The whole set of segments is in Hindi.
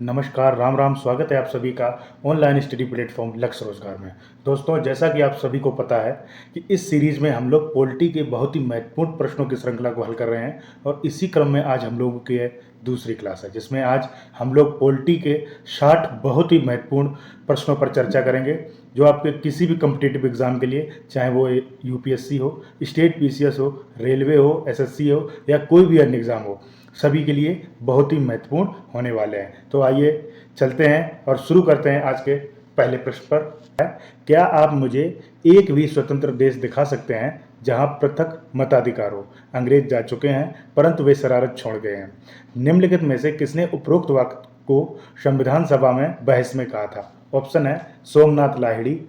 नमस्कार, राम राम। स्वागत है आप सभी का ऑनलाइन स्टडी प्लेटफॉर्म लक्ष्य रोजगार में। दोस्तों, जैसा कि आप सभी को पता है कि इस सीरीज में हम लोग पॉलिटी के बहुत ही महत्वपूर्ण प्रश्नों की श्रृंखला को हल कर रहे हैं और इसी क्रम में आज हम लोगों की दूसरी क्लास है, जिसमें आज हम लोग पॉलिटी के 60 बहुत ही महत्वपूर्ण प्रश्नों पर चर्चा करेंगे, जो आपके किसी भी कम्पिटिटिव एग्जाम के लिए, चाहे वो यूपीएससी हो, स्टेट पीसीएस हो, रेलवे हो, एसएससी हो या कोई भी अन्य एग्ज़ाम हो, सभी के लिए बहुत ही महत्वपूर्ण होने वाले हैं। तो आइए चलते हैं और शुरू करते हैं आज के पहले प्रश्न पर। क्या आप मुझे एक भी स्वतंत्र देश दिखा सकते हैं जहां पृथक मताधिकार हो? अंग्रेज जा चुके हैं परंतु वे शरारत छोड़ गए हैं। निम्नलिखित में से किसने उपरोक्त वाक्य को संविधान सभा में बहस में कहा था? ऑप्शन है सोमनाथ लाहिड़ी,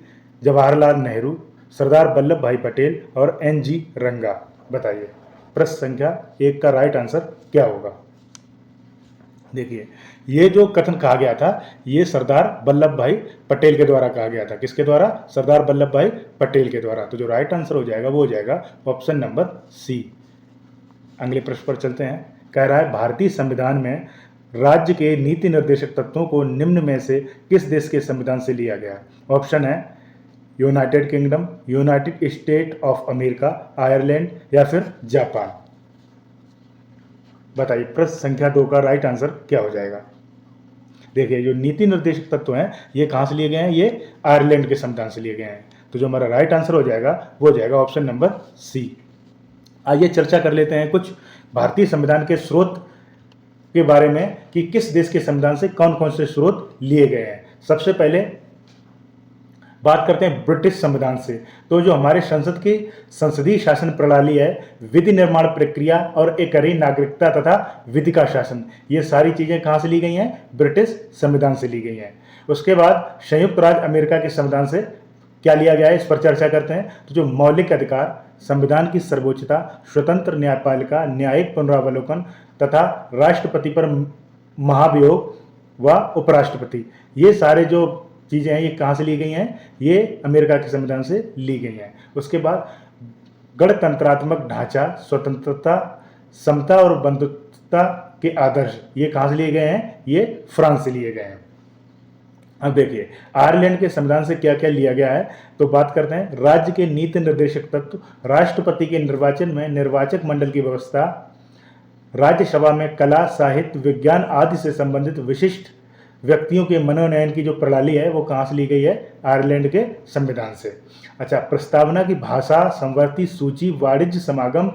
जवाहरलाल नेहरू, सरदार वल्लभ भाई पटेल और एनजी रंगा। बताइए प्रश्न संख्या 1 का राइट आंसर क्या होगा? देखिए, ये जो कथन कहा गया था ये सरदार वल्लभ भाई पटेल के द्वारा कहा गया था। किसके द्वारा? सरदार वल्लभ भाई पटेल के द्वारा। तो जो राइट आंसर हो जाएगा वो हो जाएगा ऑप्शन नंबर सी। अगले प्रश्न पर चलते हैं। कह रहा है भारतीय संविधान में राज्य के नीति निर्देशक तत्वों को निम्न में से किस देश के संविधान से लिया गया? ऑप्शन है United kingdom, United state of America, Ireland या फिर जापान। बताइए प्रश्न संख्या 2 का राइट आंसर क्या हो जाएगा? देखिए, जो नीति निर्देशक तत्व हैं ये कहाँ से लिए गए हैं? ये आयरलैंड के संविधान से लिए गए हैं। तो जो हमारा राइट आंसर हो जाएगा वो हो जाएगा ऑप्शन नंबर सी। आइए चर्चा कर लेते हैं कुछ भारतीय संविधान के स्रोत के बारे में कि किस देश के संविधान से कौन कौन से स्रोत लिए गए हैं। सबसे पहले बात करते हैं ब्रिटिश संविधान से। तो जो हमारे संसद की संसदीय शासन प्रणाली है, विधि निर्माण प्रक्रिया और एकरी नागरिकता तथा विधि का शासन, ये सारी चीज़ें कहाँ से ली गई हैं? ब्रिटिश संविधान से ली गई हैं। उसके बाद संयुक्त राज्य अमेरिका के संविधान से क्या लिया गया है, इस पर चर्चा करते हैं। तो जो मौलिक अधिकार, संविधान की सर्वोच्चता, स्वतंत्र न्यायपालिका, न्यायिक पुनरावलोकन तथा राष्ट्रपति पर महाभियोग व उपराष्ट्रपति, ये सारे जो चीज़ें हैं ये कहाँ से ली गई हैं? ये अमेरिका के संविधान से ली गई हैं। उसके बाद गणतंत्रात्मक ढांचा, स्वतंत्रता, समता और बंधुत्वता के आदर्श, ये कहाँ से लिए गए हैं? ये फ्रांस से लिए गए हैं। अब देखिए आयरलैंड के संविधान से क्या क्या लिया गया है। तो बात करते हैं राज्य के नीति निर्देशक तत्व, राष्ट्रपति के निर्वाचन में निर्वाचक मंडल की व्यवस्था, राज्यसभा में कला, साहित्य, विज्ञान आदि से संबंधित विशिष्ट व्यक्तियों के मनोनयन की जो प्रणाली है वो कहाँ से ली गई है? आयरलैंड के संविधान से। अच्छा, प्रस्तावना की भाषा, संवर्ती सूची, वाणिज्य समागम,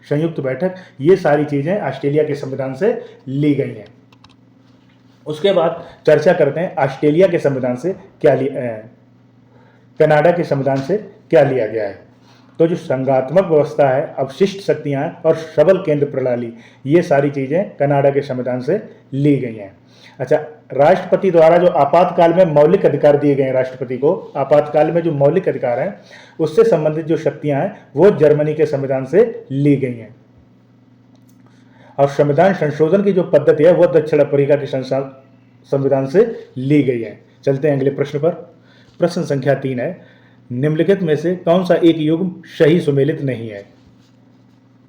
संयुक्त बैठक, ये सारी चीज़ें ऑस्ट्रेलिया के संविधान से ली गई हैं। उसके बाद चर्चा करते हैं ऑस्ट्रेलिया के संविधान से क्या कनाडा के संविधान से क्या लिया गया है। तो जो संघात्मक व्यवस्था है, अवशिष्ट शक्तियाँ और सबल केंद्र प्रणाली, ये सारी चीज़ें कनाडा के संविधान से ली गई हैं। अच्छा, राष्ट्रपति द्वारा जो आपातकाल में मौलिक अधिकार दिए गए हैं, राष्ट्रपति को आपातकाल में जो मौलिक अधिकार हैं उससे संबंधित जो शक्तियां हैं वो जर्मनी के संविधान से ली गई हैं। और संविधान संशोधन की जो पद्धति है वो दक्षिण अफ्रीका के संविधान से ली गई है। चलते हैं अगले प्रश्न पर। प्रश्न संख्या 3 है, निम्नलिखित में से कौन सा एक युग्म सही सुमेलित नहीं है?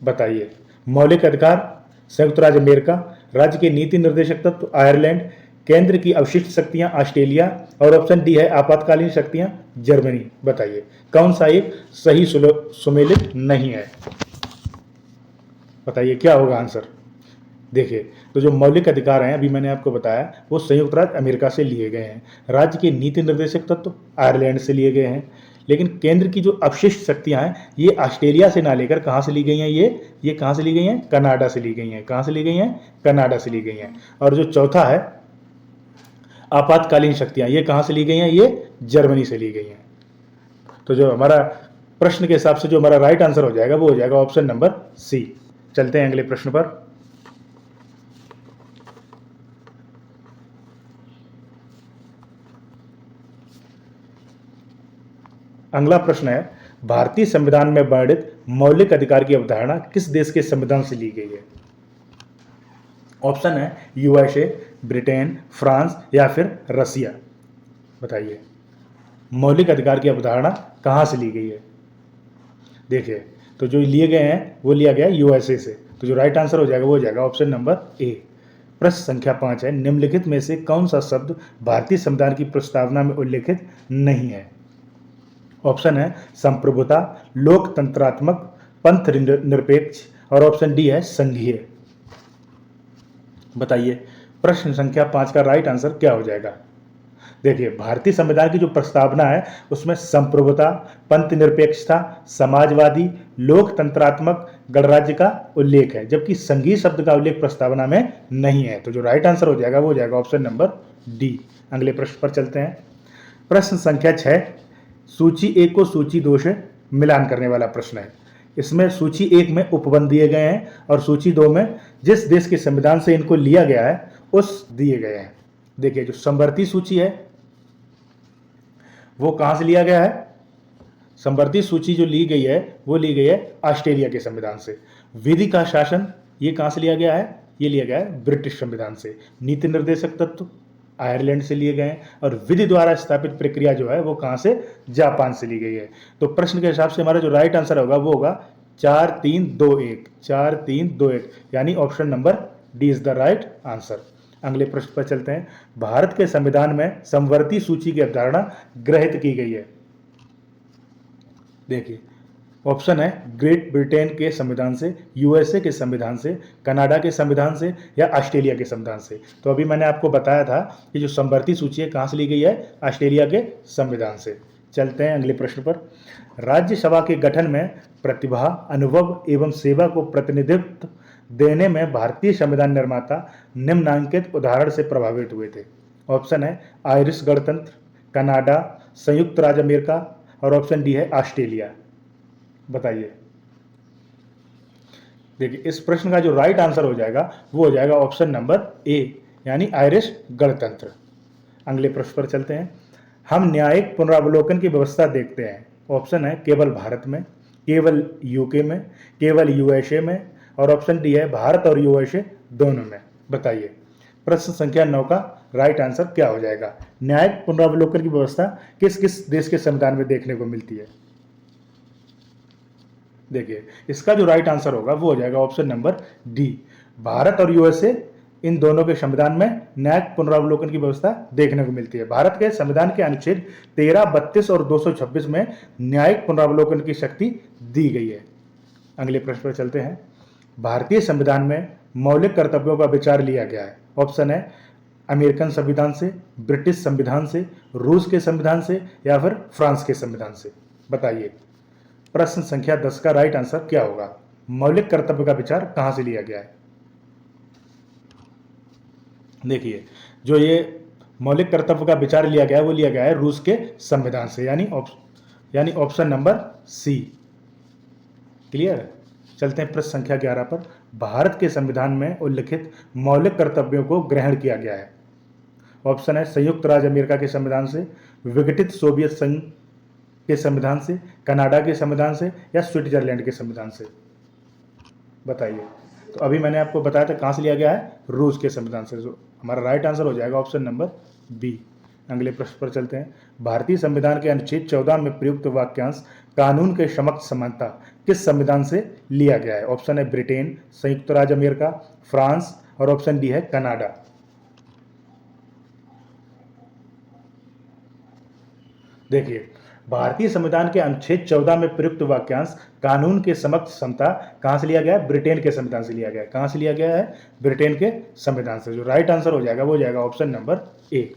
बताइए। मौलिक अधिकार संयुक्त राज्य अमेरिका, राज्य के नीति निर्देशक तत्व आयरलैंड, केंद्र की अवशिष्ट शक्तियां ऑस्ट्रेलिया और ऑप्शन डी है आपातकालीन शक्तियां जर्मनी। बताइए कौन सा एक सही सुमेलित नहीं है? बताइए क्या होगा आंसर? देखिए, तो जो मौलिक अधिकार हैं अभी मैंने आपको बताया वो संयुक्त राज्य अमेरिका से लिए गए हैं, राज्य के नीति निर्देशक तत्व आयरलैंड से लिए गए हैं, लेकिन केंद्र की जो अवशिष्ट शक्तियां हैं ये ऑस्ट्रेलिया से ना लेकर कहाँ से ली गई हैं? ये कहाँ से ली गई हैं? कनाडा से ली गई हैं। कहाँ से ली गई हैं? कनाडा से ली गई हैं। और जो चौथा है आपातकालीन शक्तियां, ये कहाँ से ली गई हैं? ये जर्मनी से ली गई हैं। तो जो हमारा प्रश्न के हिसाब से जो हमारा राइट आंसर हो जाएगा वो हो जाएगा ऑप्शन नंबर सी। चलते हैं अगले प्रश्न पर। अगला प्रश्न है, भारतीय संविधान में वर्णित मौलिक अधिकार की अवधारणा किस देश के संविधान से ली गई है? ऑप्शन है यूएसए, ब्रिटेन, फ्रांस या फिर रसिया। बताइए मौलिक अधिकार की अवधारणा कहाँ से ली गई है? देखिए, तो जो लिए गए हैं वो लिया गया यूएसए से। तो जो राइट आंसर हो जाएगा वो हो जाएगा ऑप्शन नंबर ए। प्रश्न संख्या 5 है, निम्नलिखित में से कौन सा शब्द भारतीय संविधान की प्रस्तावना में उल्लेखित नहीं है? ऑप्शन है संप्रभुता, लोकतंत्रात्मक, पंथ निरपेक्ष और ऑप्शन डी है संघीय। बताइए प्रश्न संख्या 5 का राइट आंसर क्या हो जाएगा? देखिए भारतीय संविधान की जो प्रस्तावना है उसमें संप्रभुता, पंथ निरपेक्षता, समाजवादी, लोकतंत्रात्मक, गणराज्य का उल्लेख है, जबकि संघीय शब्द का उल्लेख प्रस्तावना में नहीं है। तो जो राइट आंसर हो जाएगा वो हो जाएगा ऑप्शन नंबर डी। अगले प्रश्न पर चलते हैं। प्रश्न संख्या 6, सूची 1 को सूची 2 से मिलान करने वाला प्रश्न है। इसमें सूची 1 में उपबंध दिए गए हैं और सूची 2 में जिस देश के संविधान से इनको लिया गया है उस दिए गए हैं। देखिए जो समवर्ती सूची है वो कहां से लिया गया है? समवर्ती सूची जो ली गई है वो ली गई है ऑस्ट्रेलिया के संविधान से। विधि का शासन ये कहां से लिया गया है? ये लिया गया है ब्रिटिश संविधान से। नीति निर्देशक तत्व आयरलैंड से लिए गए हैं और विधि द्वारा स्थापित प्रक्रिया जो है वो कहां से? जापान से ली गई है। तो प्रश्न के हिसाब से हमारा जो राइट आंसर होगा वो होगा 4321, 4321, यानी option number D is the right answer. अगले प्रश्न पर चलते हैं। भारत के संविधान में समवर्ती सूची की अवधारणा ग्रहित की गई है। देखिए ऑप्शन है ग्रेट ब्रिटेन के संविधान से, यूएसए के संविधान से, कनाडा के संविधान से या ऑस्ट्रेलिया के संविधान से। तो अभी मैंने आपको बताया था कि जो समवर्ती सूची है कहाँ से ली गई है? ऑस्ट्रेलिया के संविधान से। चलते हैं अगले प्रश्न पर। राज्यसभा के गठन में प्रतिभा, अनुभव एवं सेवा को प्रतिनिधित्व देने में भारतीय संविधान निर्माता निम्नांकित उदाहरण से प्रभावित हुए थे। ऑप्शन है आयरिश गणतंत्र, कनाडा, संयुक्त राज्य अमेरिका और ऑप्शन डी है ऑस्ट्रेलिया। बताइए। देखिए इस प्रश्न का जो राइट आंसर हो जाएगा वो हो जाएगा ऑप्शन नंबर ए, यानी आयरिश गणतंत्र। अगले प्रश्न पर चलते हैं। हम न्यायिक पुनरावलोकन की व्यवस्था देखते हैं। ऑप्शन है केवल भारत में, केवल यूके में, केवल यूएसए में और ऑप्शन डी है भारत और यूएसए दोनों में। बताइए प्रश्न संख्या 9 का राइट आंसर क्या हो जाएगा? न्यायिक पुनरावलोकन की व्यवस्था किस किस देश के संविधान में देखने को मिलती है? देखिए इसका जो राइट आंसर होगा वो हो जाएगा ऑप्शन नंबर डी, भारत और यूएसए इन दोनों के संविधान में न्यायिक पुनरावलोकन की व्यवस्था देखने को मिलती है। भारत के संविधान के अनुच्छेद 13, 32 और 226 में न्यायिक पुनरावलोकन की शक्ति दी गई है। अगले प्रश्न पर चलते हैं। भारतीय संविधान में मौलिक कर्तव्यों का विचार लिया गया है। ऑप्शन है अमेरिकन संविधान से, ब्रिटिश संविधान से, रूस के संविधान से या फिर फ्रांस के संविधान से। बताइए प्रश्न संख्या 10 का राइट आंसर क्या होगा? मौलिक कर्तव्य का विचार कहां से लिया गया है? देखिए जो ये मौलिक कर्तव्य का विचार लिया गया है वो लिया गया है रूस के संविधान से, यानी ऑप्शन नंबर सी। क्लियर है? चलते हैं प्रश्न संख्या 11 पर। भारत के संविधान में उल्लिखित मौलिक कर्तव्यों को ग्रहण किया गया है। ऑप्शन है संयुक्त राज्य अमेरिका के संविधान से, विघटित सोवियत संघ के संविधान से, कनाडा के संविधान से या स्विट्जरलैंड के संविधान से। बताइए। तो अभी मैंने आपको बताया था कहाँ से लिया गया है? रूस के संविधान से। जो हमारा राइट आंसर हो जाएगा ऑप्शन नंबर बी। अगले प्रश्न पर चलते हैं। भारतीय संविधान के अनुच्छेद 14 में प्रयुक्त वाक्यांश कानून के समक्ष समानता किस संविधान से लिया गया है? ऑप्शन है ब्रिटेन, संयुक्त राज्य अमेरिका, फ्रांस और ऑप्शन डी है कनाडा। देखिए भारतीय संविधान के अनुच्छेद 14 में प्रयुक्त वाक्यांश कानून के समक्ष समता कहां से लिया गया है? ब्रिटेन के संविधान से लिया गया है। कहां से लिया गया है? ब्रिटेन के संविधान से। जो राइट आंसर हो जाएगा वो हो जाएगा ऑप्शन नंबर ए।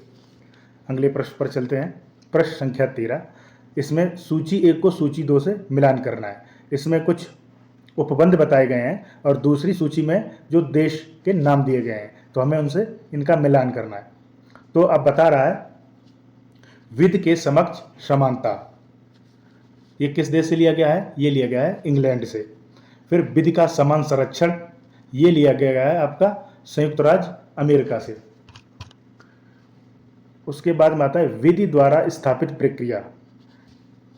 अगले प्रश्न पर चलते हैं। प्रश्न संख्या 13। इसमें सूची 1 को सूची 2 से मिलान करना है। इसमें कुछ उपबंध बताए गए हैं और दूसरी सूची में जो देश के नाम दिए गए हैं, तो हमें उनसे इनका मिलान करना है। तो अब बता रहा है विधि के समक्ष समानता, ये किस देश से लिया गया है? ये लिया गया है इंग्लैंड से। फिर विधि का समान संरक्षण, ये लिया गया है आपका संयुक्त राज्य अमेरिका से। उसके बाद में आता है विधि द्वारा स्थापित प्रक्रिया,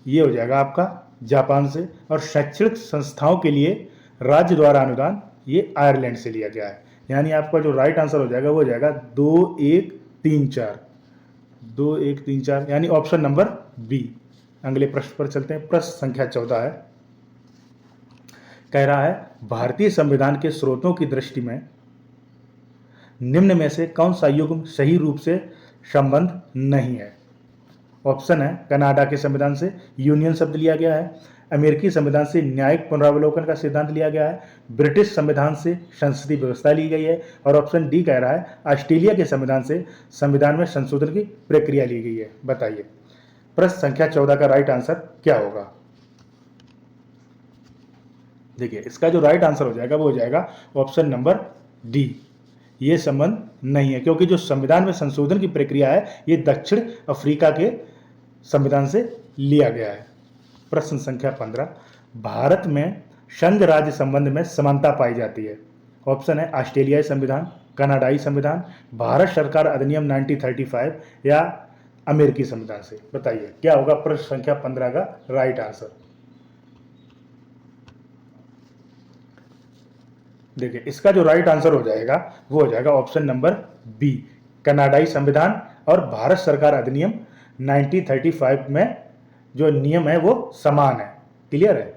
ये हो जाएगा आपका जापान से। और शैक्षणिक संस्थाओं के लिए राज्य द्वारा अनुदान, ये आयरलैंड से लिया गया है। यानी आपका जो राइट आंसर हो जाएगा वो हो जाएगा 2134, 2134, यानी ऑप्शन नंबर बी। अगले प्रश्न पर चलते हैं। प्रश्न संख्या 14 है। कह रहा है भारतीय संविधान के स्रोतों की दृष्टि में निम्न में से कौन सा युग्म सही रूप से संबंध नहीं है? ऑप्शन है कनाडा के संविधान से यूनियन शब्द लिया गया है, अमेरिकी संविधान से न्यायिक पुनरावलोकन का सिद्धांत लिया गया है, ब्रिटिश संविधान से संसदीय व्यवस्था ली गई है, और ऑप्शन डी कह रहा है ऑस्ट्रेलिया के संविधान से संविधान में संशोधन की प्रक्रिया ली गई है। बताइए प्रश्न संख्या 14 का राइट आंसर क्या होगा? देखिए इसका जो राइट आंसर हो जाएगा वो हो जाएगा ऑप्शन नंबर डी, ये संबंध नहीं है, क्योंकि जो संविधान में संशोधन की प्रक्रिया है ये दक्षिण अफ्रीका के संविधान से लिया गया है। प्रश्न संख्या 15, भारत में संघ राज्य संबंध में समानता पाई जाती है। ऑप्शन है ऑस्ट्रेलियाई संविधान, कनाडाई संविधान, भारत सरकार अधिनियम 1935 या अमेरिकी संविधान से। बताइए क्या होगा प्रश्न संख्या 15 का राइट आंसर? देखिए इसका जो राइट आंसर हो जाएगा वो हो जाएगा ऑप्शन नंबर बी, कनाडाई संविधान और भारत सरकार अधिनियम 1935 में जो नियम है वो समान है। क्लियर है?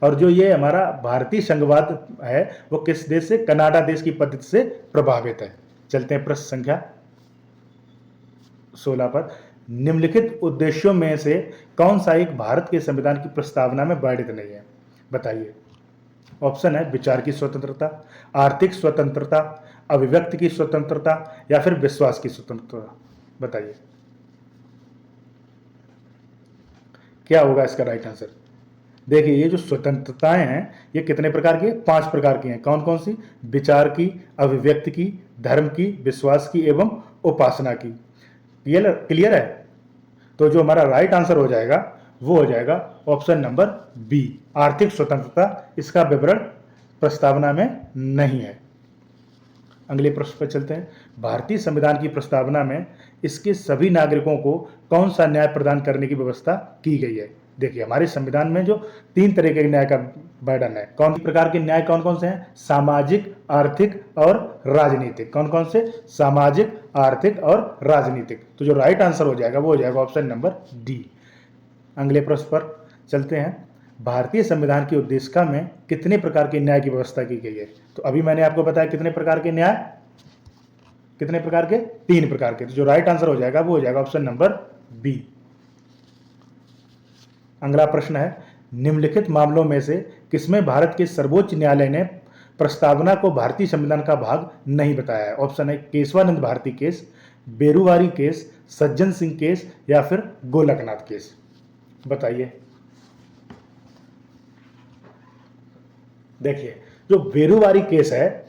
और जो ये हमारा भारतीय संघवाद है वो किस देश से? कनाडा देश की पद्धति से प्रभावित है। चलते हैं प्रश्न संख्या 16 पर। निम्नलिखित उद्देश्यों में से कौन सा एक भारत के संविधान की प्रस्तावना में वर्णित नहीं है? बताइए। ऑप्शन है विचार की स्वतंत्रता, आर्थिक स्वतंत्रता, अभिव्यक्ति की स्वतंत्रता या फिर विश्वास की स्वतंत्रता। बताइए क्या होगा इसका राइट आंसर? देखिए ये जो स्वतंत्रताएं हैं ये कितने प्रकार की है? 5 प्रकार की हैं। कौन कौन सी? विचार की, अभिव्यक्ति की, धर्म की, विश्वास की एवं उपासना की। क्लियर है? तो जो हमारा राइट आंसर हो जाएगा वो हो जाएगा ऑप्शन नंबर बी, आर्थिक स्वतंत्रता। इसका विवरण प्रस्तावना में नहीं है। अगले प्रश्न पर चलते हैं। भारतीय संविधान की प्रस्तावना में इसके सभी नागरिकों को कौन सा न्याय प्रदान करने की व्यवस्था की गई है? देखिए हमारे संविधान में जो 3 तरह के न्याय का वर्णन है। कौन प्रकार के न्याय कौन कौन से हैं? सामाजिक, आर्थिक और राजनीतिक। कौन कौन से? सामाजिक, आर्थिक और राजनीतिक। तो जो राइट आंसर हो जाएगा वो हो जाएगा ऑप्शन नंबर डी। अगले प्रश्न पर चलते हैं। भारतीय संविधान की उद्देशिका में कितने प्रकार के न्याय की व्यवस्था की गई है? तो अभी मैंने आपको बताया कितने प्रकार के न्याय, कितने प्रकार के? 3 प्रकार के। तो जो राइट आंसर हो जाएगा वो हो जाएगा ऑप्शन नंबर बी। अगला प्रश्न है, निम्नलिखित मामलों में से किसमें भारत के सर्वोच्च न्यायालय ने प्रस्तावना को भारतीय संविधान का भाग नहीं बताया है? ऑप्शन है Keshavananda Bharati case, बेरुवारी case, Sajjan Singh case या फिर गोलकनाथ केस। बताइए। देखिए जो बेरुवारी केस है,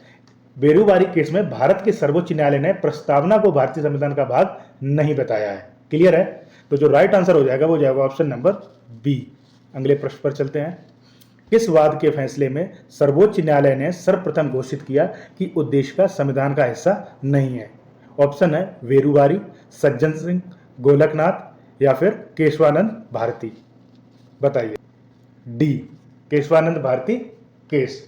बेरुवारी केस में भारत के सर्वोच्च न्यायालय ने प्रस्तावना को भारतीय संविधान का भाग नहीं बताया है। क्लियर है? तो जो राइट आंसर हो जाएगा वो जाएगा ऑप्शन नंबर बी। अगले प्रश्न पर चलते हैं। किस वाद के फैसले में सर्वोच्च न्यायालय ने सर्वप्रथम घोषित किया कि उद्देशिका संविधान का हिस्सा नहीं है? ऑप्शन है बेरुवारी, सज्जन सिंह, गोलकनाथ या फिर केशवानंद भारती। बताइए। D, Kesavananda Bharati case.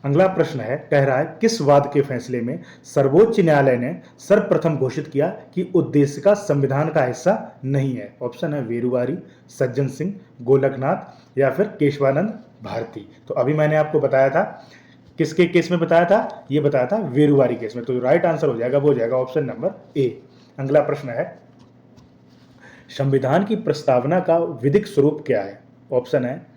अगला प्रश्न है, कह रहा है किस वाद के फैसले में सर्वोच्च न्यायालय ने सर्वप्रथम घोषित किया कि उद्देशिका संविधान का हिस्सा नहीं है? ऑप्शन है बेरुवारी, सज्जन सिंह, गोलकनाथ या फिर केशवानंद भारती। तो अभी मैंने आपको बताया था किसके केस में बताया था? ये बताया था बेरुवारी केस में। तो राइट आंसर हो जाएगा वो हो जाएगा ऑप्शन नंबर ए। अगला प्रश्न है, संविधान की प्रस्तावना का विधिक स्वरूप क्या है? ऑप्शन है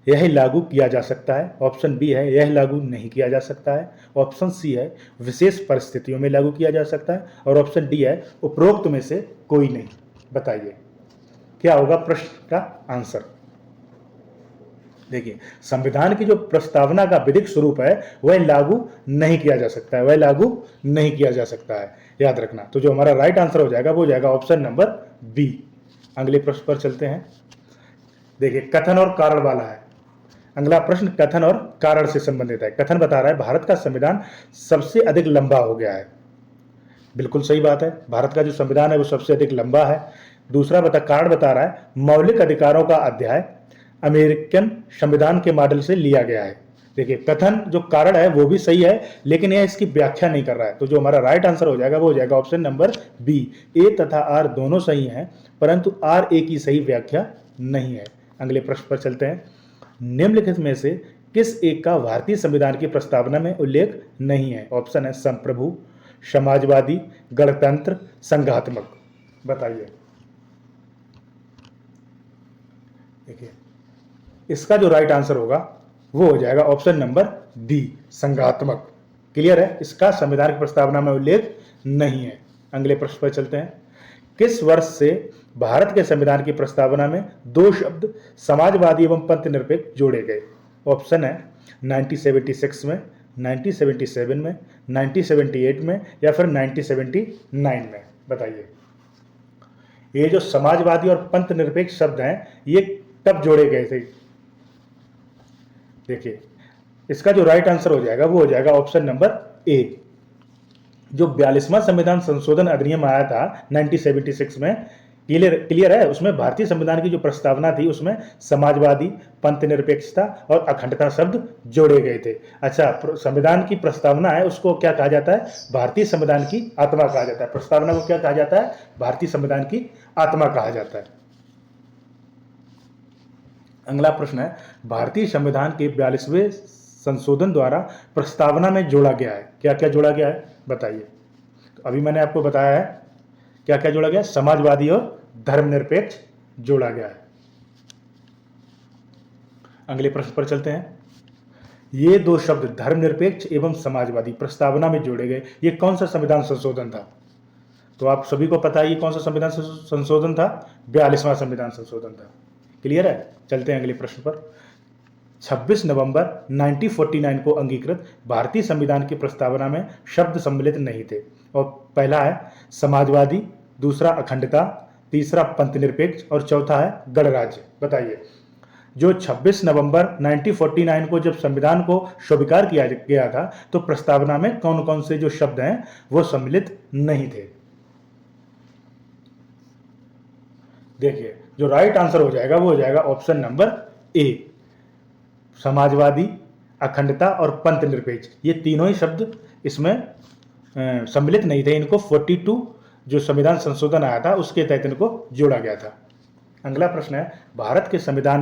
यह लागू किया जा सकता है, ऑप्शन बी है यह लागू नहीं किया जा सकता है, ऑप्शन सी है विशेष परिस्थितियों में लागू किया जा सकता है और ऑप्शन डी है उपरोक्त में से कोई नहीं। बताइए क्या होगा प्रश्न का आंसर? देखिए संविधान की जो प्रस्तावना का विधिक स्वरूप है वह लागू नहीं किया जा सकता है, वह लागू नहीं किया जा सकता है, याद रखना। तो जो हमारा राइट आंसर हो जाएगा वो हो जाएगा ऑप्शन नंबर बी। अगले प्रश्न पर चलते हैं। देखिए कथन और कारण वाला है। अगला प्रश्न कथन और कारण से संबंधित है। कथन बता रहा है भारत का संविधान सबसे अधिक लंबा हो गया है। बिल्कुल सही बात है, भारत का जो संविधान है वो सबसे अधिक लंबा है। दूसरा कारण बता रहा है मौलिक अधिकारों का अध्याय अमेरिकन संविधान के मॉडल से लिया गया है। देखिए कथन जो कारण है वो भी सही है, लेकिन यह इसकी व्याख्या नहीं कर रहा है। तो जो हमारा राइट आंसर हो जाएगा वो हो जाएगा ऑप्शन नंबर बी। ए तथा आर दोनों सही हैं, परंतु आर ए की सही व्याख्या नहीं है। अगले प्रश्न पर चलते हैं। निम्नलिखित में से किस एक का भारतीय संविधान की प्रस्तावना में उल्लेख नहीं है? ऑप्शन है संप्रभु, समाजवादी, गणतंत्र, संघात्मक। बताइए। देखिए इसका जो राइट आंसर होगा वो हो जाएगा ऑप्शन नंबर डी, संघात्मक। क्लियर है, इसका संविधान की प्रस्तावना में उल्लेख नहीं है। अगले प्रश्न पर चलते हैं। किस वर्ष से भारत के संविधान की प्रस्तावना में दो शब्द समाजवादी एवं पंथ निरपेक्ष जोड़े गए? ऑप्शन है 1976 में, 1977 में, 1978 में या फिर 1979 में। बताइए। ये जो समाजवादी और पंथ निरपेक्ष शब्द हैं ये कब जोड़े गए थे? देखिए इसका जो राइट आंसर हो जाएगा वो हो जाएगा ऑप्शन नंबर ए। जो 42वां संविधान संशोधन अधिनियम आया था 1976 में, क्लियर है, उसमें भारतीय संविधान की जो प्रस्तावना थी उसमें समाजवादी, पंथ निरपेक्षता और अखंडता शब्द जोड़े गए थे। अच्छा, संविधान की प्रस्तावना है उसको क्या कहा जाता है? भारतीय संविधान की आत्मा कहा जाता है। प्रस्तावना को क्या कहा जाता है? भारतीय संविधान की आत्मा कहा जाता है। अगला प्रश्न है, भारतीय संविधान के 42वें संशोधन द्वारा प्रस्तावना में जोड़ा गया है, क्या क्या जोड़ा गया है? बताइए। तो अभी मैंने आपको बताया है क्या क्या जोड़ा गया है। समाजवादी और धर्मनिरपेक्ष जोड़ा गया है। अगले प्रश्न पर चलते हैं। ये दो शब्द धर्मनिरपेक्ष एवं समाजवादी प्रस्तावना में जोड़े गए, ये कौन सा संविधान संशोधन था? तो आप सभी को पता है ये कौन सा संविधान संशोधन था? 42वां संविधान संशोधन था। क्लियर है। चलते हैं अगले प्रश्न पर। 26 नवंबर 1949 को अंगीकृत भारतीय संविधान की प्रस्तावना में शब्द सम्मिलित नहीं थे। और पहला है समाजवादी, दूसरा अखंडता, तीसरा पंथ निरपेक्ष और चौथा है गणराज्य। बताइए। जो 26 नवंबर 1949 को जब संविधान को स्वीकार किया गया था तो प्रस्तावना में कौन कौन से जो शब्द हैं वो सम्मिलित नहीं थे? देखिए जो राइट आंसर हो जाएगा वो हो जाएगा ऑप्शन नंबर ए, समाजवादी, अखंडता और पंथ निरपेक्ष। ये तीनों ही शब्द इसमें सम्मिलित नहीं थे। इनको 42 जो संविधान संशोधन आया था उसके तहत इनको जोड़ा गया था। अगला प्रश्न है, भारत के संविधान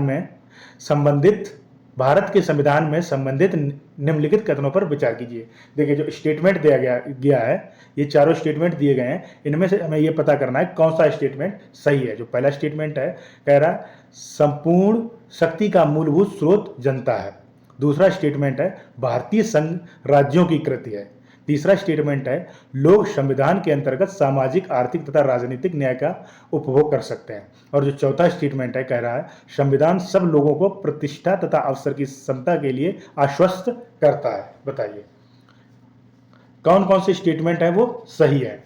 में संबंधित निम्नलिखित कथनों पर विचार कीजिए। देखिए जो स्टेटमेंट दिया गया है, ये चारों स्टेटमेंट दिए गए हैं, इनमें से हमें ये पता करना है कौन सा स्टेटमेंट सही है। जो पहला स्टेटमेंट है कह रहा है संपूर्ण शक्ति का मूलभूत स्रोत जनता है। दूसरा स्टेटमेंट है भारतीय संघ राज्यों की कृति है। तीसरा स्टेटमेंट है लोग संविधान के अंतर्गत सामाजिक, आर्थिक तथा राजनीतिक न्याय का उपभोग कर सकते हैं। और जो चौथा स्टेटमेंट है कह रहा है संविधान सब लोगों को प्रतिष्ठा तथा अवसर की समता के लिए आश्वस्त करता है। बताइए कौन कौन से स्टेटमेंट है वो सही है?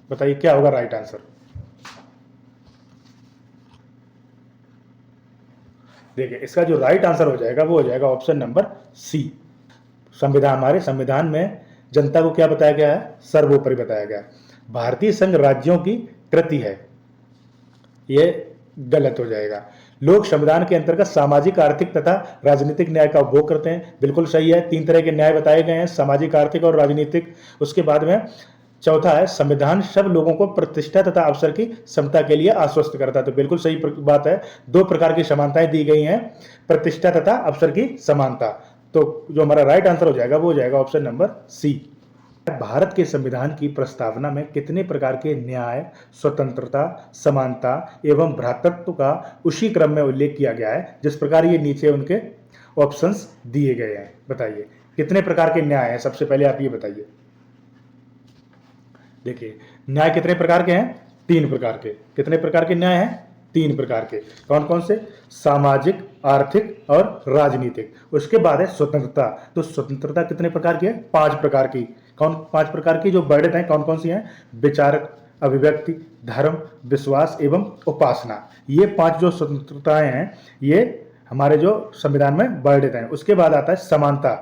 बताइए क्या होगा राइट आंसर? देखिए इसका जो राइट आंसर हो जाएगा वो हो जाएगा ऑप्शन नंबर सी। हमारे संविधान में जनता को क्या बताया गया है? सर्वोपरि बताया गया। भारतीय संघ राज्यों की कृति है, यह गलत हो जाएगा। लोग संविधान के अंतर्गत सामाजिक, आर्थिक तथा राजनीतिक न्याय का उपभोग करते हैं, बिल्कुल सही है। 3 तरह के न्याय बताए गए हैं, सामाजिक, आर्थिक और राजनीतिक। उसके बाद में चौथा है संविधान सब लोगों को प्रतिष्ठा तथा अवसर की समता के लिए आश्वस्त करता है, तो बिल्कुल सही बात है। 2 प्रकार की समानताएं दी गई हैं, प्रतिष्ठा तथा अवसर की समानता। तो जो हमारा राइट आंसर हो जाएगा वो हो जाएगा ऑप्शन नंबर सी। भारत के संविधान की प्रस्तावना में कितने प्रकार के न्याय, स्वतंत्रता, समानता एवं भ्रातृत्व का उसी क्रम में उल्लेख किया गया है जिस प्रकार ये नीचे उनके ऑप्शंस दिए गए हैं? बताइए कितने प्रकार के न्याय हैं? सबसे पहले आप ये बताइए। देखिए न्याय कितने प्रकार के हैं? 3 प्रकार के। कितने प्रकार के न्याय हैं? 3 प्रकार के। कौन कौन से? सामाजिक, आर्थिक और राजनीतिक। उसके बाद है स्वतंत्रता। तो स्वतंत्रता कितने प्रकार की है? 5 प्रकार की। कौन 5 प्रकार की जो वर्णित हैं कौन कौन सी हैं? विचार, अभिव्यक्ति, धर्म, विश्वास एवं उपासना। ये 5 जो स्वतंत्रताएं हैं ये हमारे जो संविधान में वर्णित हैं। उसके बाद आता है समानता।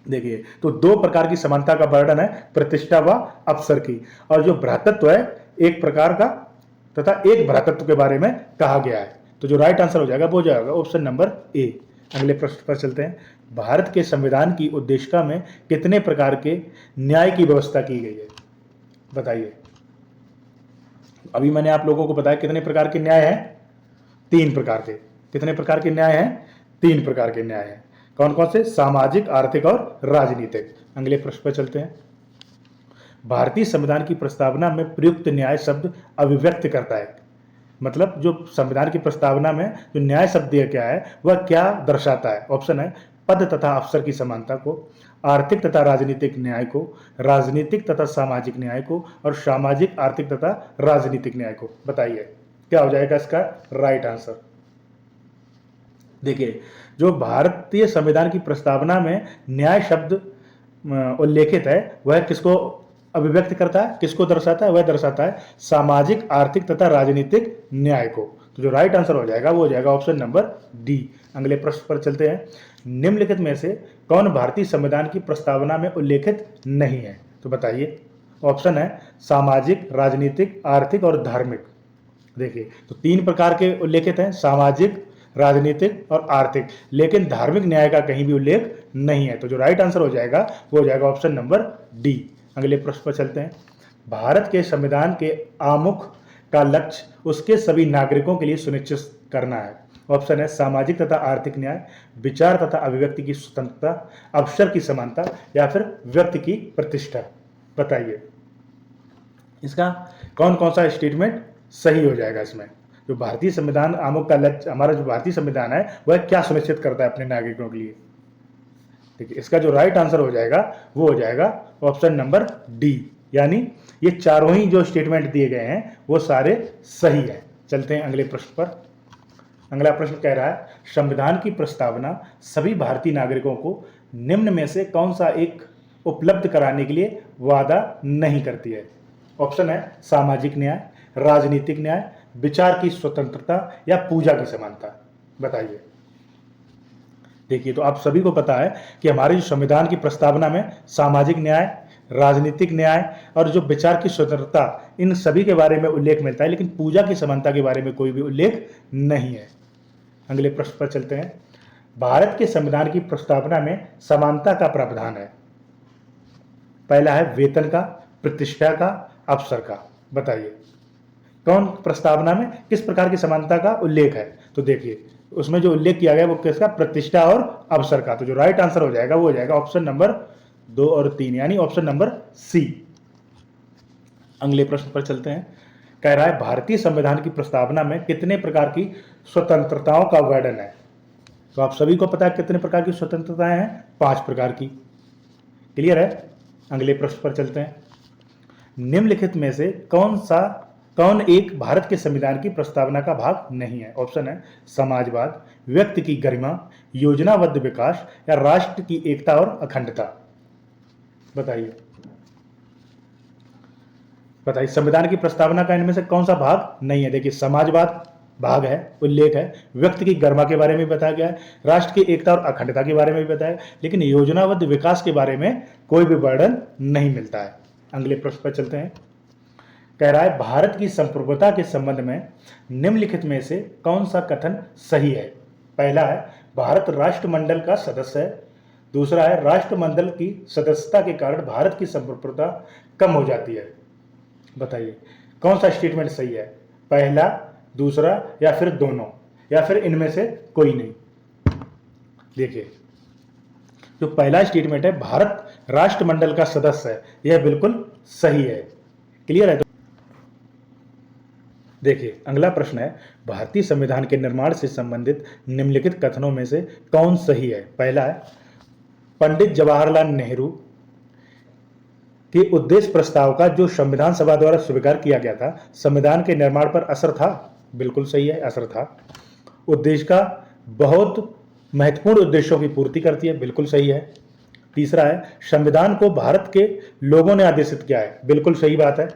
देखिए तो 2 प्रकार की समानता का वर्णन है, प्रतिष्ठा व अवसर की। और जो भ्रातृत्व है 1 प्रकार का तथा 1 भ्रातृत्व के बारे में कहा गया है। तो जो राइट आंसर हो जाएगा वो हो जाएगा ऑप्शन नंबर ए, अगले प्रश्न पर चलते हैं। भारत के संविधान की उद्देशिका में कितने प्रकार के न्याय की व्यवस्था की गई है? बताइए। अभी मैंने आप लोगों को बताया कितने प्रकार के न्याय हैं? 3 प्रकार के। कितने प्रकार के न्याय हैं? 3 प्रकार के न्याय हैं। कौन कौन से? सामाजिक, आर्थिक और राजनीतिक। अगले प्रश्न पर चलते हैं। भारतीय संविधान की प्रस्तावना में प्रयुक्त न्याय शब्द अभिव्यक्त करता है, मतलब जो संविधान की प्रस्तावना में जो न्याय शब्द दिया गया है वह क्या दर्शाता है? ऑप्शन है पद तथा अवसर की समानता को, आर्थिक तथा राजनीतिक न्याय को, राजनीतिक तथा सामाजिक न्याय को और सामाजिक, आर्थिक तथा राजनीतिक न्याय को। बताइए क्या हो जाएगा इसका राइट आंसर? देखिए, जो भारतीय संविधान की प्रस्तावना में न्याय शब्द उल्लेखित है वह किसको अभिव्यक्त करता है, किसको दर्शाता है? वह दर्शाता है सामाजिक, आर्थिक तथा राजनीतिक न्याय को। तो जो राइट आंसर हो जाएगा वो हो जाएगा ऑप्शन नंबर डी। अगले प्रश्न पर चलते हैं। निम्नलिखित में से कौन भारतीय संविधान की प्रस्तावना में उल्लेखित नहीं है? तो बताइए। ऑप्शन है सामाजिक, राजनीतिक, आर्थिक और धार्मिक। देखिए, तो 3 प्रकार के उल्लेखित हैं, सामाजिक, राजनीतिक और आर्थिक, लेकिन धार्मिक न्याय का कहीं भी उल्लेख नहीं है। तो जो राइट आंसर हो जाएगा वो हो जाएगा ऑप्शन नंबर डी। अगले प्रश्न पर चलते हैं। भारत के संविधान के आमुख का लक्ष्य उसके सभी नागरिकों के लिए सुनिश्चित करना है। ऑप्शन है सामाजिक तथा आर्थिक न्याय, विचार तथा अभिव्यक्ति की स्वतंत्रता, अवसर की समानता या फिर व्यक्ति की प्रतिष्ठा। बताइए इसका कौन कौन सा स्टेटमेंट सही हो जाएगा? इसमें जो भारतीय संविधान आमुख का लक्ष्य, हमारा जो भारतीय संविधान है वह क्या सुनिश्चित करता है अपने नागरिकों के लिए? ठीक है, इसका जो राइट आंसर हो जाएगा वो हो जाएगा ऑप्शन नंबर डी, यानी ये चारों ही जो स्टेटमेंट दिए गए हैं वो सारे सही है। चलते हैं अगले प्रश्न पर। अगला प्रश्न कह रहा है संविधान की प्रस्तावना सभी भारतीय नागरिकों को निम्न में से कौन सा एक उपलब्ध कराने के लिए वादा नहीं करती है? ऑप्शन है सामाजिक न्याय, राजनीतिक न्याय, विचार की स्वतंत्रता या पूजा की समानता। बताइए। देखिए, तो आप सभी को पता है कि हमारे जो संविधान की प्रस्तावना में सामाजिक न्याय, राजनीतिक न्याय और जो विचार की स्वतंत्रता, इन सभी के बारे में उल्लेख मिलता है, लेकिन पूजा की समानता के बारे में कोई भी उल्लेख नहीं है। अगले प्रश्न पर चलते हैं। भारत के संविधान की प्रस्तावना में समानता का प्रावधान है। पहला है वेतन का, प्रतिष्ठा का, अवसर का। बताइए कौन प्रस्तावना में किस प्रकार की समानता का उल्लेख है? तो देखिए, उसमें जो उल्लेख किया गया वो किसका? प्रतिष्ठा और अवसर का। तो जो राइट आंसर हो जाएगा वो हो जाएगा ऑप्शन नंबर 2 और 3, यानी ऑप्शन नंबर सी। अगले प्रश्न पर चलते हैं। कह रहा है भारतीय संविधान की प्रस्तावना में कितने प्रकार की स्वतंत्रताओं का वर्णन है? तो आप सभी को पता है कितने प्रकार की स्वतंत्रताएं हैं? 5 प्रकार की। क्लियर है? अगले प्रश्न पर चलते हैं। निम्नलिखित में से कौन एक भारत के संविधान की प्रस्तावना का भाग नहीं है? ऑप्शन है समाजवाद, व्यक्ति की गरिमा, योजनाबद्ध विकास या राष्ट्र की एकता और अखंडता। बताइए संविधान की प्रस्तावना का इनमें से कौन सा भाग नहीं है? देखिए, समाजवाद भाग है, उल्लेख है, व्यक्ति की गरिमा के बारे में बताया गया है, राष्ट्र की एकता और अखंडता के बारे में भी बताया, लेकिन योजनाबद्ध विकास के बारे में कोई भी वर्णन नहीं मिलता है। अगले प्रश्न पर चलते हैं। कह रहा है भारत की संप्रभुता के संबंध में निम्नलिखित में से कौन सा कथन सही है? पहला है भारत राष्ट्रमंडल का सदस्य है, दूसरा है राष्ट्रमंडल की सदस्यता के कारण भारत की संप्रभुता कम हो जाती है। बताइए कौन सा स्टेटमेंट सही है? पहला, दूसरा या फिर दोनों या फिर इनमें से कोई नहीं? देखिए, जो पहला स्टेटमेंट है भारत राष्ट्रमंडल का सदस्य है, यह बिल्कुल सही है। क्लियर है? देखिए, अगला प्रश्न है भारतीय संविधान के निर्माण से संबंधित निम्नलिखित कथनों में से कौन सही है? पहला है पंडित जवाहरलाल नेहरू के उद्देश्य प्रस्ताव का जो संविधान सभा द्वारा स्वीकार किया गया था, संविधान के निर्माण पर असर था। बिल्कुल सही है, असर था। उद्देश्य का बहुत महत्वपूर्ण उद्देश्यों की पूर्ति करती है। बिल्कुल सही है। तीसरा है संविधान को भारत के लोगों ने आदेशित किया है। बिल्कुल सही बात है,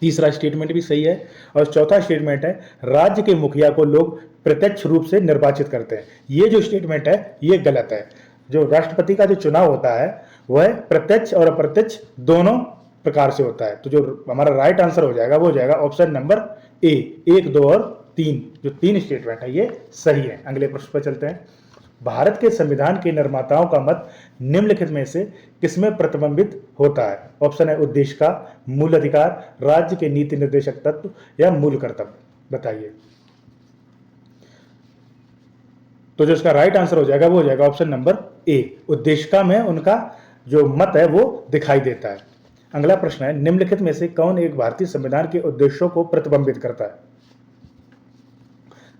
तीसरा स्टेटमेंट भी सही है। और चौथा स्टेटमेंट है राज्य के मुखिया को लोग प्रत्यक्ष रूप से निर्वाचित करते हैं। ये जो स्टेटमेंट है ये गलत है। जो राष्ट्रपति का जो चुनाव होता है वह प्रत्यक्ष और अप्रत्यक्ष दोनों प्रकार से होता है। तो जो हमारा राइट आंसर हो जाएगा वो हो जाएगा ऑप्शन नंबर ए, 1, 2 और तीन स्टेटमेंट है ये सही है। अगले प्रश्न पर चलते हैं। भारत के संविधान के निर्माताओं का मत निम्नलिखित में से किसमें प्रतिबिंबित होता है? ऑप्शन है उद्देश्य का, मूल अधिकार, राज्य के नीति निर्देशक तत्व या मूल कर्तव्य। बताइए। तो जो इसका राइट आंसर हो जाएगा वो हो जाएगा ऑप्शन नंबर ए, उद्देशिका में उनका जो मत है वो दिखाई देता है। अगला प्रश्न है, निम्नलिखित में से कौन एक भारतीय संविधान के उद्देश्यों को प्रतिबिंबित करता है?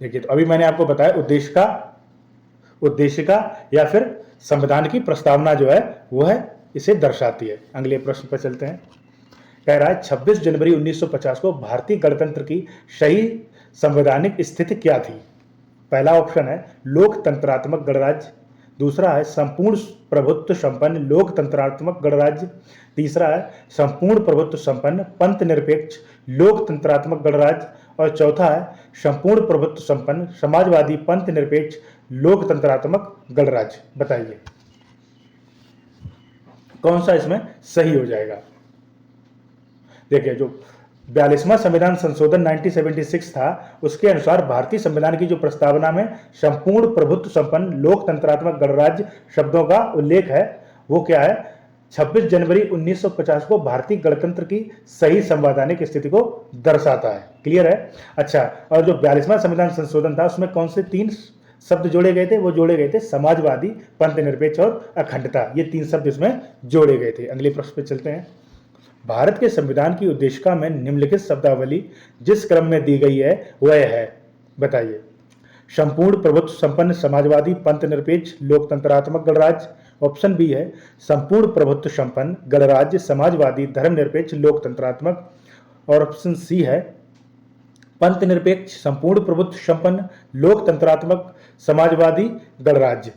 देखिए, तो अभी मैंने आपको बताया उद्देशिका या फिर संविधान की प्रस्तावना जो है वो है इसे दर्शाती है। अगले प्रश्न पर चलते हैं। कह रहा है 26 जनवरी 1950 को भारतीय गणतंत्र की सही संवैधानिक स्थिति क्या थी? पहला ऑप्शन है लोकतंत्रात्मक गणराज्य, दूसरा है संपूर्ण प्रभुत्व संपन्न लोकतंत्रात्मक गणराज्य, तीसरा है संपूर्ण प्रभुत्व संपन्न पंथ निरपेक्ष लोकतंत्रात्मक गणराज्य और चौथा है संपूर्ण प्रभुत्व संपन्न समाजवादी पंथ निरपेक्ष लोकतंत्रात्मक गणराज्य। बताइए कौन सा इसमें सही हो जाएगा? देखिए, जो 42वां संविधान संशोधन 1976 था उसके अनुसार भारतीय संविधान की जो प्रस्तावना में संपूर्ण प्रभुत्व संपन्न लोकतंत्रात्मक गणराज्य शब्दों का उल्लेख है वो क्या है? 26 जनवरी 1950 को भारतीय गणतंत्र की सही संवैधानिक स्थिति को दर्शाता है। क्लियर है? अच्छा, और जो 42वां संविधान संशोधन था उसमें कौन से 3 शब्द जोड़े गए थे? वो जोड़े गए थे समाजवादी, पंथ निरपेक्ष और अखंडता। ये 3 शब्द इसमें जोड़े गए थे। अगले प्रश्न पे चलते हैं। भारत के संविधान की उद्देशिका में निम्नलिखित शब्दावली जिस क्रम में दी गई है वह है। बताइए। संपूर्ण प्रभुत्व संपन्न समाजवादी पंथ निरपेक्ष लोकतंत्रात्मक गणराज्य, ऑप्शन बी है संपूर्ण प्रभुत्व संपन्न गणराज्य समाजवादी धर्मनिरपेक्ष लोकतंत्रात्मक, और ऑप्शन सी है पंथ निरपेक्ष संपूर्ण प्रभुत्व संपन्न लोकतंत्रात्मक समाजवादी गणराज्य,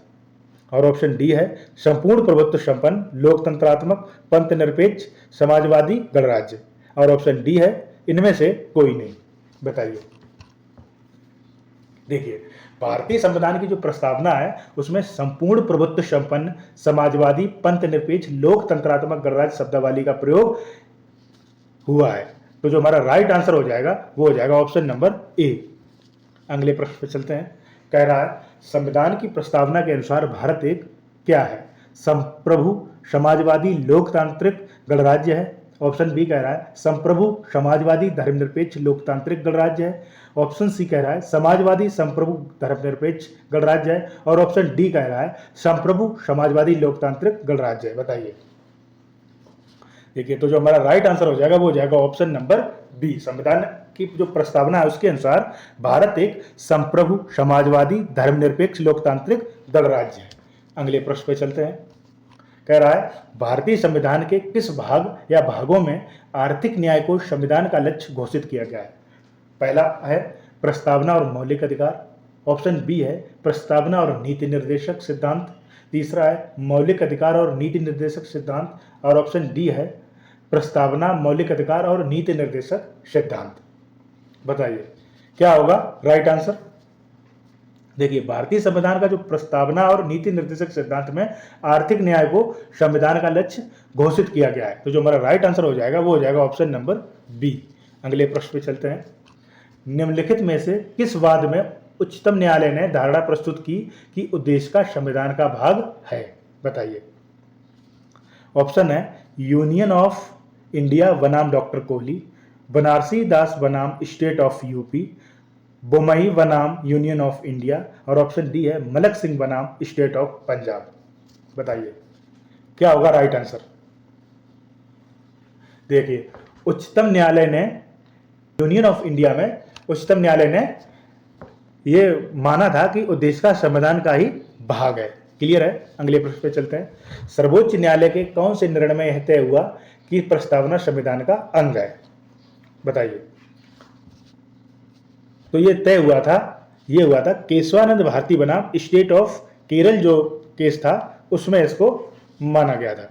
और ऑप्शन डी है संपूर्ण प्रभुत्व संपन्न लोकतंत्रात्मक पंथ निरपेक्ष समाजवादी गणराज्य, और ऑप्शन डी है इनमें से कोई नहीं। बताइए। देखिए, भारतीय संविधान की जो प्रस्तावना है उसमें संपूर्ण प्रभुत्व संपन्न समाजवादी पंथ निरपेक्ष लोकतंत्रात्मक गणराज्य शब्दावली का प्रयोग हुआ है। तो जो हमारा राइट आंसर हो जाएगा वो हो जाएगा ऑप्शन नंबर ए। अगले प्रश्न पर चलते हैं। कह रहा है संविधान की प्रस्तावना के अनुसार भारत एक क्या है? संप्रभु समाजवादी लोकतांत्रिक गणराज्य है, ऑप्शन बी कह रहा है संप्रभु समाजवादी धर्मनिरपेक्ष लोकतांत्रिक गणराज्य है, ऑप्शन सी कह रहा है समाजवादी संप्रभु धर्मनिरपेक्ष गणराज्य है, और ऑप्शन डी कह रहा है संप्रभु समाजवादी लोकतांत्रिक गणराज्य है। बताइए। देखिए, तो जो हमारा राइट आंसर हो जाएगा वो हो जाएगा ऑप्शन नंबर बी। संविधान की जो प्रस्तावना है उसके अनुसार भारत एक संप्रभु समाजवादी धर्मनिरपेक्ष लोकतांत्रिक गणराज्य है। अगले प्रश्न पे चलते हैं। कह रहा है भारतीय संविधान के किस भाग या भागों में आर्थिक न्याय को संविधान का लक्ष्य घोषित किया गया है? पहला है प्रस्तावना और मौलिक अधिकार, ऑप्शन बी है प्रस्तावना और नीति निर्देशक सिद्धांत, तीसरा है मौलिक अधिकार और नीति निर्देशक सिद्धांत, और ऑप्शन डी है प्रस्तावना मौलिक अधिकार और नीति निर्देशक सिद्धांत। बताइए क्या होगा राइट आंसर? देखिए, भारतीय संविधान का जो प्रस्तावना और नीति निर्देशक सिद्धांत में आर्थिक न्याय को संविधान का लक्ष्य घोषित किया गया है। तो जो हमारा राइट आंसर हो जाएगा वो हो जाएगा ऑप्शन नंबर बी। अगले प्रश्न पे चलते हैं। निम्नलिखित में से किस वाद में उच्चतम न्यायालय ने धारणा प्रस्तुत की कि उद्देश्य का संविधान का भाग है? बताइए। ऑप्शन है यूनियन ऑफ इंडिया बनाम डॉक्टर कोहली, बनारसी दास बनाम स्टेट ऑफ यूपी, बोमई बनाम यूनियन ऑफ इंडिया, और ऑप्शन डी है मलक सिंह बनाम स्टेट ऑफ पंजाब। बताइए क्या होगा राइट आंसर? देखिए, उच्चतम न्यायालय ने यूनियन ऑफ इंडिया में उच्चतम न्यायालय ने यह माना था कि उद्देश्य का संविधान का ही भाग है। क्लियर है? अगले प्रश्न पे चलते हैं। सर्वोच्च न्यायालय के कौन से निर्णय में यह तय हुआ कि प्रस्तावना संविधान का अंग है? बताइए। तो ये तय हुआ था केशवानंद भारती बनाम स्टेट ऑफ केरल जो केस था उसमें इसको माना गया था।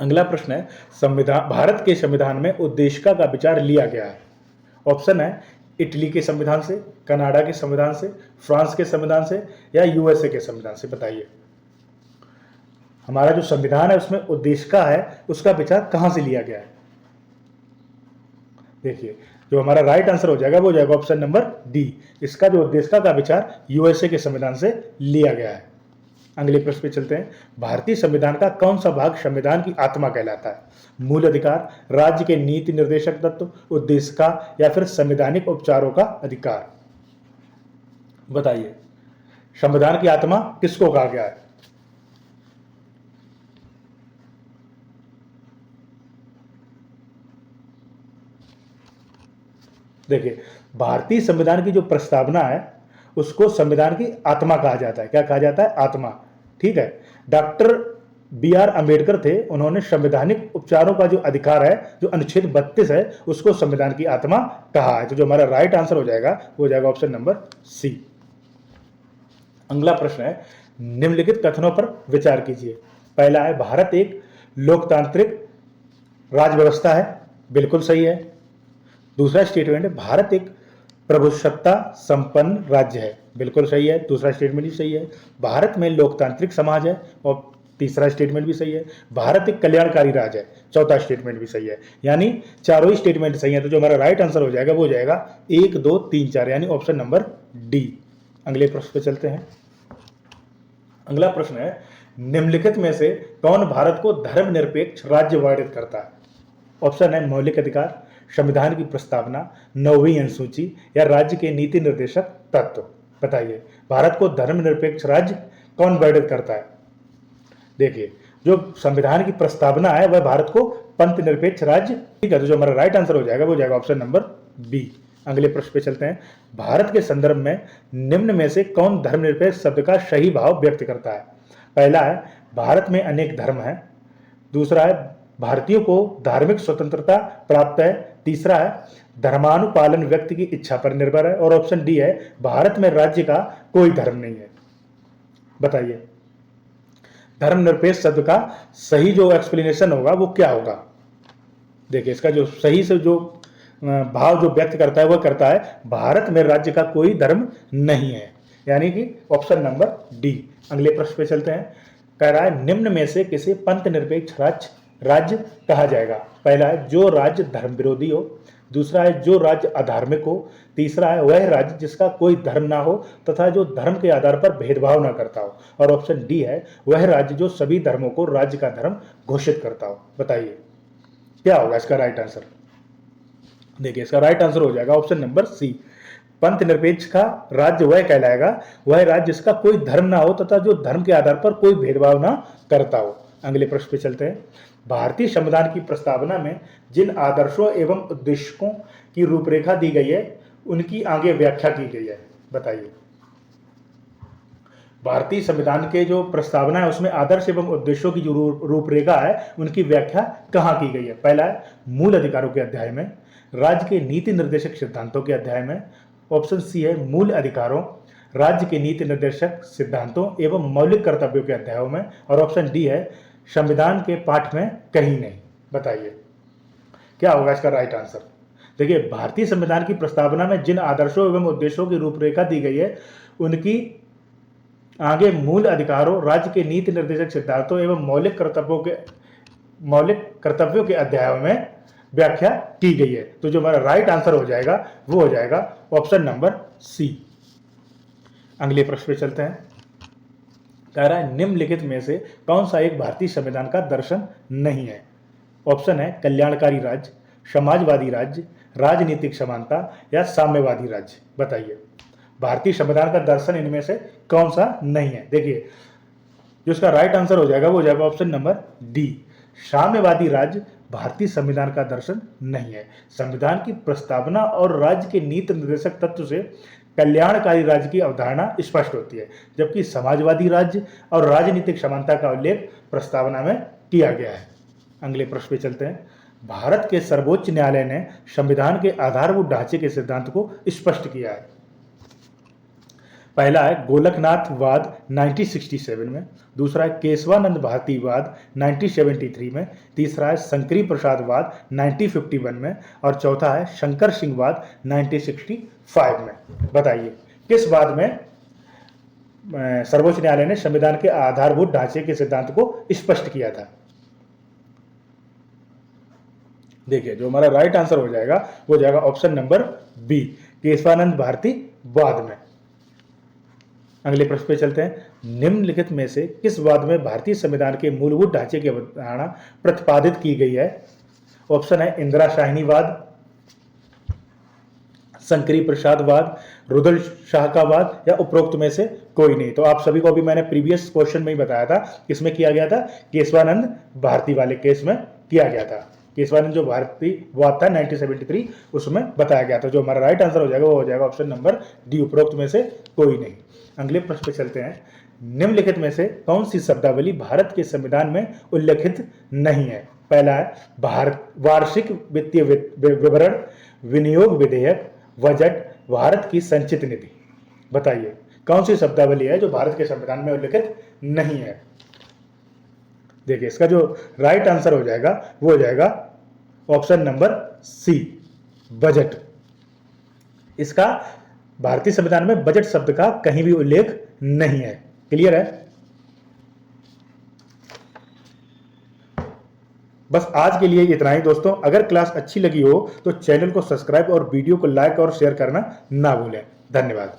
अगला प्रश्न है संविधान भारत के संविधान में उद्देशिका का विचार लिया गया है। ऑप्शन है इटली के संविधान से, कनाडा के संविधान से, फ्रांस के संविधान से या यूएसए के संविधान से। बताइए हमारा जो संविधान है उसमें उद्देशिका है उसका विचार कहां से लिया गया है? देखिए जो हमारा राइट आंसर हो जाएगा वो हो जाएगा ऑप्शन नंबर डी। इसका जो उद्देश्य का विचार यूएसए के संविधान से लिया गया है। अगले प्रश्न पे चलते हैं। भारतीय संविधान का कौन सा भाग संविधान की आत्मा कहलाता है? मूल अधिकार, राज्य के नीति निर्देशक तत्व, उद्देश्य का, या फिर संवैधानिक उपचारों का अधिकार? बताइए संविधान की आत्मा किसको कहा गया है? देखिए भारतीय संविधान की जो प्रस्तावना है उसको संविधान की आत्मा कहा जाता है। क्या कहा जाता है? आत्मा। ठीक है। Doctor B R. अम्बेडकर थे, उन्होंने संवैधानिक उपचारों का जो अधिकार है, जो अनुच्छेद 32 है, उसको संविधान की आत्मा कहा है। तो जो हमारा राइट आंसर हो जाएगा वो हो जाएगा ऑप्शन नंबर सी। अगला प्रश्न है, निम्नलिखित कथनों पर विचार कीजिए। पहला है भारत एक लोकतांत्रिक राज व्यवस्था है, बिल्कुल सही है। दूसरा स्टेटमेंट है भारत एक प्रभुसत्ता संपन्न राज्य है, बिल्कुल सही है। दूसरा स्टेटमेंट भी सही है। भारत में लोकतांत्रिक समाज है, और तीसरा स्टेटमेंट भी सही है। भारत एक कल्याणकारी राज्य है, चौथा स्टेटमेंट भी सही है। यानी चारों ही स्टेटमेंट सही है। तो जो हमारा राइट आंसर हो जाएगा वो हो जाएगा 1, 2, 3, 4, यानी ऑप्शन नंबर डी। अगले प्रश्न पे चलते हैं। अगला प्रश्न है, निम्नलिखित में से कौन भारत को धर्मनिरपेक्ष राज्य वर्णित करता है? ऑप्शन है मौलिक अधिकार, संविधान की प्रस्तावना, 9वीं अनुसूची, या राज्य के नीति निर्देशक तत्व? बताइए भारत को धर्मनिरपेक्ष राज्य कौन वर्णित करता है? देखिए जो संविधान की प्रस्तावना है वह भारत को पंथ निरपेक्ष राज्य, ठीक है। तो जो हमारा राइट आंसर हो जाएगा वो हो जाएगा ऑप्शन नंबर बी। अगले प्रश्न पे चलते हैं। भारत के संदर्भ में निम्न में से कौन धर्मनिरपेक्ष शब्द का सही भाव व्यक्त करता है? पहला है भारत में अनेक धर्म हैं। दूसरा है भारतीयों को धार्मिक स्वतंत्रता प्राप्त है। तीसरा है धर्मानुपालन व्यक्ति की इच्छा पर निर्भर है। और ऑप्शन डी है भारत में राज्य का कोई धर्म नहीं है। बताइए धर्मनिरपेक्ष शब्द का सही जो एक्सप्लेनेशन होगा वो क्या होगा? देखिए इसका जो सही से जो भाव जो व्यक्त करता है वह करता है भारत में राज्य का कोई धर्म नहीं है, यानी कि ऑप्शन नंबर डी। अगले प्रश्न पे चलते हैं। कह रहा है निम्न में से किसे पंथ निरपेक्ष राज्य कहा जाएगा? पहला है जो राज्य धर्म विरोधी हो। दूसरा है जो राज्य अधार्मिक हो। तीसरा है वह राज्य जिसका कोई धर्म ना हो तथा जो धर्म के आधार पर भेदभाव ना करता हो। और ऑप्शन डी है वह राज्य जो सभी धर्मों को राज्य का धर्म घोषित करता हो। बताइए क्या होगा इसका राइट आंसर? देखिए इसका राइट आंसर हो जाएगा ऑप्शन नंबर सी। पंथ निरपेक्ष का राज्य वह कहलाएगा वह राज्य जिसका कोई धर्म ना हो तथा जो धर्म के आधार पर कोई भेदभाव ना करता हो। अगले प्रश्न पे चलते हैं। भारतीय संविधान की प्रस्तावना में जिन आदर्शों एवं उद्देश्यों की रूपरेखा दी गई है उनकी आगे व्याख्या की गई है। बताइए भारतीय संविधान के जो प्रस्तावना है उसमें आदर्श एवं उद्देश्यों की जो रूपरेखा है उनकी व्याख्या कहाँ की गई है? पहला है मूल अधिकारों के अध्याय में, राज्य के नीति निर्देशक सिद्धांतों के अध्याय में। ऑप्शन सी है मूल अधिकारों, राज्य के नीति निर्देशक सिद्धांतों एवं मौलिक कर्तव्यों के अध्यायों में। और ऑप्शन डी है संविधान के पाठ में कहीं नहीं। बताइए क्या होगा इसका राइट आंसर? देखिए भारतीय संविधान की प्रस्तावना में जिन आदर्शों एवं उद्देश्यों की रूपरेखा दी गई है उनकी आगे मूल अधिकारों, राज्य के नीति निर्देशक सिद्धांतों एवं मौलिक कर्तव्यों के अध्यायों में व्याख्या की गई है। तो जो हमारा राइट आंसर हो जाएगा वो हो जाएगा ऑप्शन नंबर सी। अगले प्रश्न पे चलते हैं। कह रहा है निम्नलिखित में से कौन सा एक भारतीय संविधान का दर्शन नहीं है? ऑप्शन है कल्याणकारी राज्य, समाजवादी राज्य, राजनीतिक समानता, या साम्यवादी राज्य। बताइए भारतीय संविधान का दर्शन इनमें से कौन सा नहीं है? देखिए जो इसका राइट आंसर हो जाएगा वो हो जाएगा ऑप्शन नंबर डी। साम्यवादी राज्य भारतीय संविधान का दर्शन नहीं है। संविधान की प्रस्तावना और राज्य के नीति निर्देशक तत्व से कल्याणकारी राज्य की अवधारणा स्पष्ट होती है, जबकि समाजवादी राज्य और राजनीतिक समानता का उल्लेख प्रस्तावना में किया गया है। अगले प्रश्न पे चलते हैं। भारत के सर्वोच्च न्यायालय ने संविधान के आधारभूत ढांचे के सिद्धांत को स्पष्ट किया है। पहला है गोलकनाथवाद 1967 में। दूसरा है केशवानंद भारतीवाद 1973 में। तीसरा है शंकरी प्रसादवाद 1951 में। और चौथा है शंकर सिंहवाद 1965 में। बताइए किस वाद में सर्वोच्च न्यायालय ने संविधान के आधारभूत ढांचे के सिद्धांत को स्पष्ट किया था? देखिए जो हमारा राइट आंसर हो जाएगा वो जाएगा option number B, Kesavananda Bharati वाद में। अगले प्रश्न पे चलते हैं। निम्नलिखित में से किस वाद में भारतीय संविधान के मूलभूत ढांचे की अवधारणा प्रतिपादित की गई है? ऑप्शन है इंदिरा शाहिनी वाद, शंकरी प्रसाद वाद, रुदल शाह का वाद, या उपरोक्त में से कोई नहीं। तो आप सभी को अभी मैंने प्रीवियस क्वेश्चन में ही बताया था, किसमें किया गया था? केशवानंद भारती वाले केस में किया गया था। केशवानंद जो भारती वाद था 1973, उसमें बताया गया था। जो हमारा राइट आंसर हो जाएगा वो हो जाएगा ऑप्शन नंबर डी, उपरोक्त में से कोई नहीं। अगले प्रश्न पे चलते हैं। निम्नलिखित में से कौन सी शब्दावली भारत के संविधान में उल्लेखित नहीं है? पहला है भारत वार्षिक वित्तीय विवरण, विनियोग विधेयक, बजट, भारत की संचित निधि। बताइए कौन सी शब्दावली है जो भारत के संविधान में उल्लेखित नहीं है? देखिए इसका जो राइट आंसर हो जाएगा वो हो जाएगा ऑप्शन नंबर सी, बजट। इसका भारतीय संविधान में बजट शब्द का कहीं भी उल्लेख नहीं है। क्लियर है? बस आज के लिए इतना ही दोस्तों। अगर क्लास अच्छी लगी हो तो चैनल को सब्सक्राइब और वीडियो को लाइक और शेयर करना ना भूलें। धन्यवाद।